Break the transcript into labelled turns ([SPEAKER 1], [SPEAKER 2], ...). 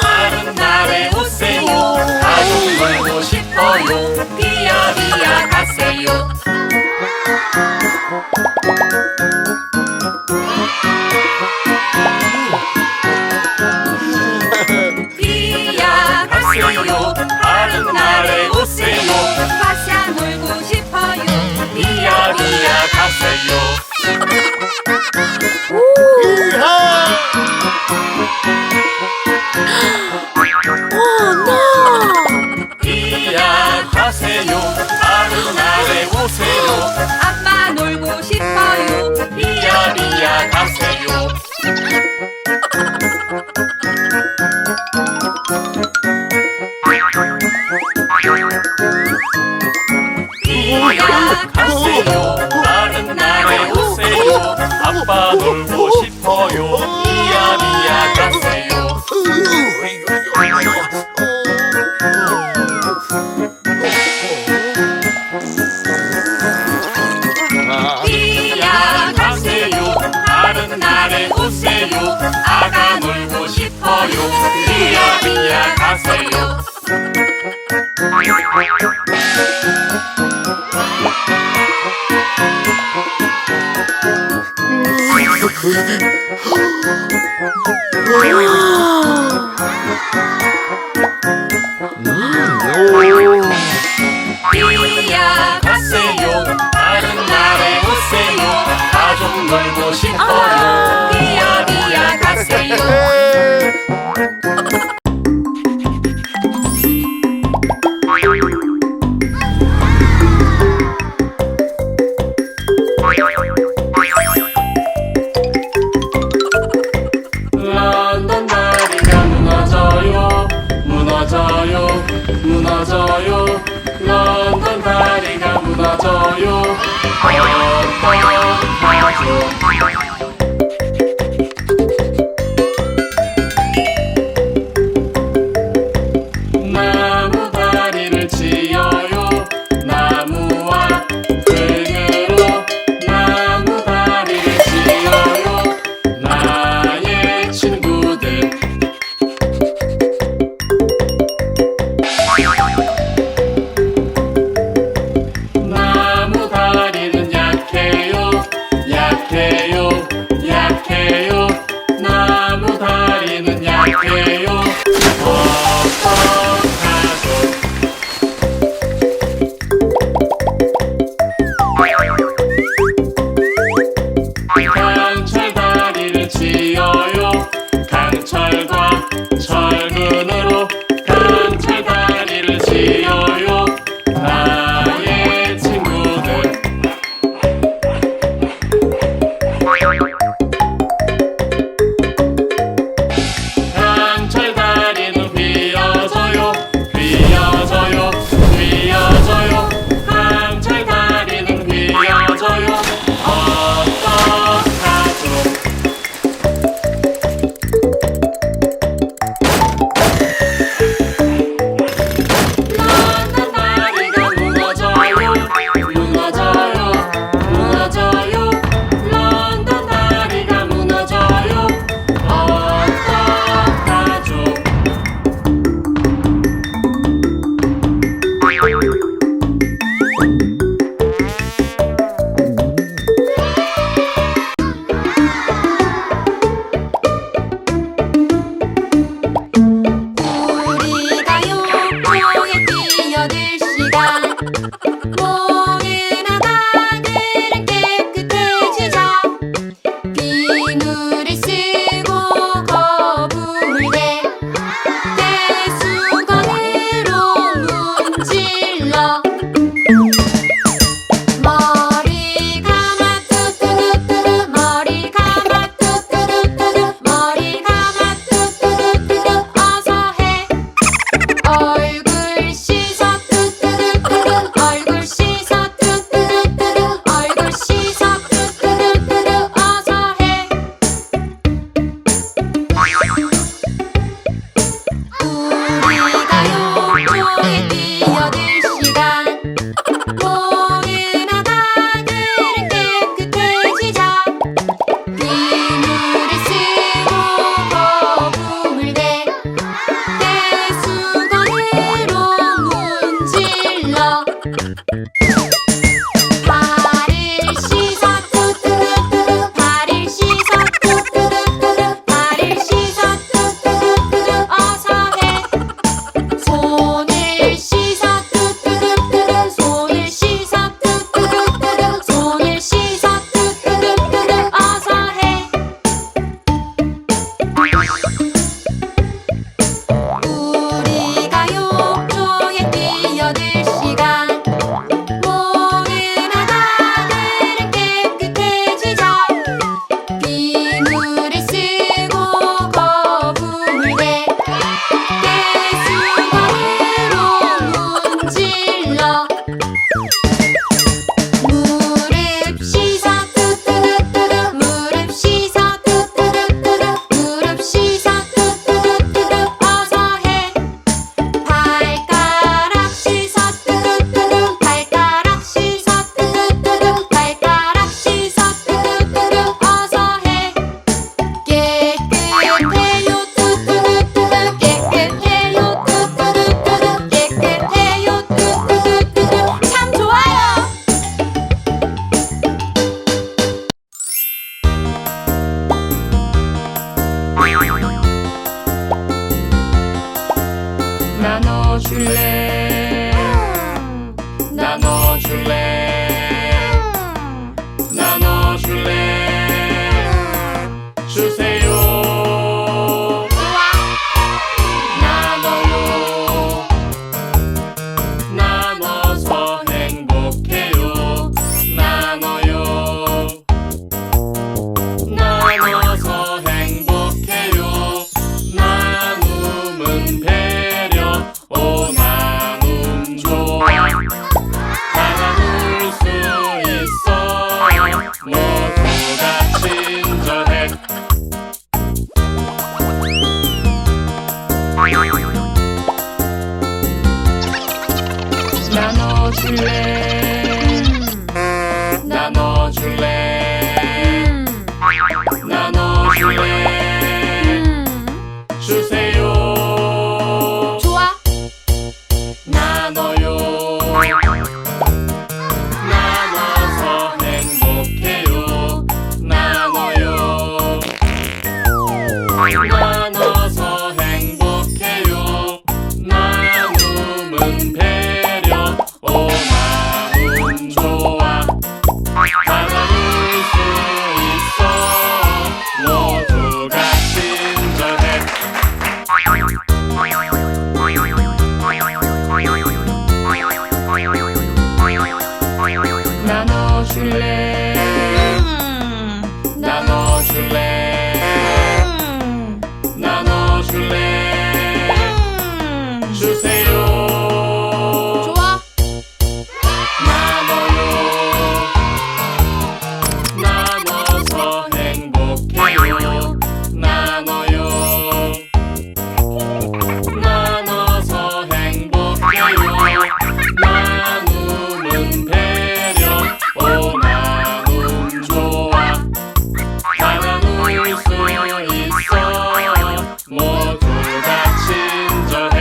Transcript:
[SPEAKER 1] 다른 날에 오세요. 가족 놀고 싶어요. 비야 가세요. 비야 가세요. 다른 날에 오세요.
[SPEAKER 2] 가사 놀고 싶어요.
[SPEAKER 1] 비야 가세요. 비야 가세요. 다른 날에 오세요.
[SPEAKER 2] 아빠 놀고 싶어요.
[SPEAKER 1] 비야 가세요. 비야 가세요. 다른 날에 오세요. 아빠 놀고 싶어요. 비야 가세요. 비야 가세요. 다른 날에 오세요. 아가 놀고 싶어요. 비야 가세요. 비야 가세요. 다른 날에 오세요. 가족 놀고 싶어요. 비야 가세요. 런던 다리가 무너져요. 무너져요. 런던 다리가 무너져요. 나무 다리를 지어요. 나무와 흙으로 나무 다리를 지어요. 나의 친구들. 나무 다리는 약해요. 나무 다리는 약해요. 강철 다리를 지어요. 강철과 철근으로 강철 다리를 지어요. 나의 친구들. 강철 다리는 휘어져요. 강철 다리는 휘어져요. 어떡하죠? 런던 다리가 무너져요. 런던 다리가 무너져요. 어떡하죠?
[SPEAKER 2] 우리가요 공에 뛰어들 시간. 모든 아가들은 깨끗해지자. 비누를 쓰고 거품을 내. 대수건으로 문질러. 머리 감아 뚜뚜루뚜루. 머리 감아 뚜뚜루뚜루. 머리 감아 뚜뚜루뚜루. 어서 해. 얼굴 씻어 뚜뚜루뚜루. 얼굴 씻어 뚜뚜루뚜루. 얼굴 씻어 뚜뚜루뚜루. 어서 해. 우리가요 공에 뛰어들 시간.
[SPEAKER 1] 나눠줄래 나눠줄래 나눠줄래 주세요
[SPEAKER 2] 좋아.
[SPEAKER 1] 나눠요 나눠서 행복해요 나눠요 나눠서 행복해요 나눔은 배려 오 나눔 좋아 다 나눌 수 있어 모두가 친절해 나눠줄래 나눠줄래 나눠줄래 주세요
[SPEAKER 2] 좋아.
[SPEAKER 1] 나눠요 나눠서 행복해요 나눠요 나눠서 행복해요 나눔은 배려 오 나눔 좋아 다 나눌 수 있어 모두가 친절해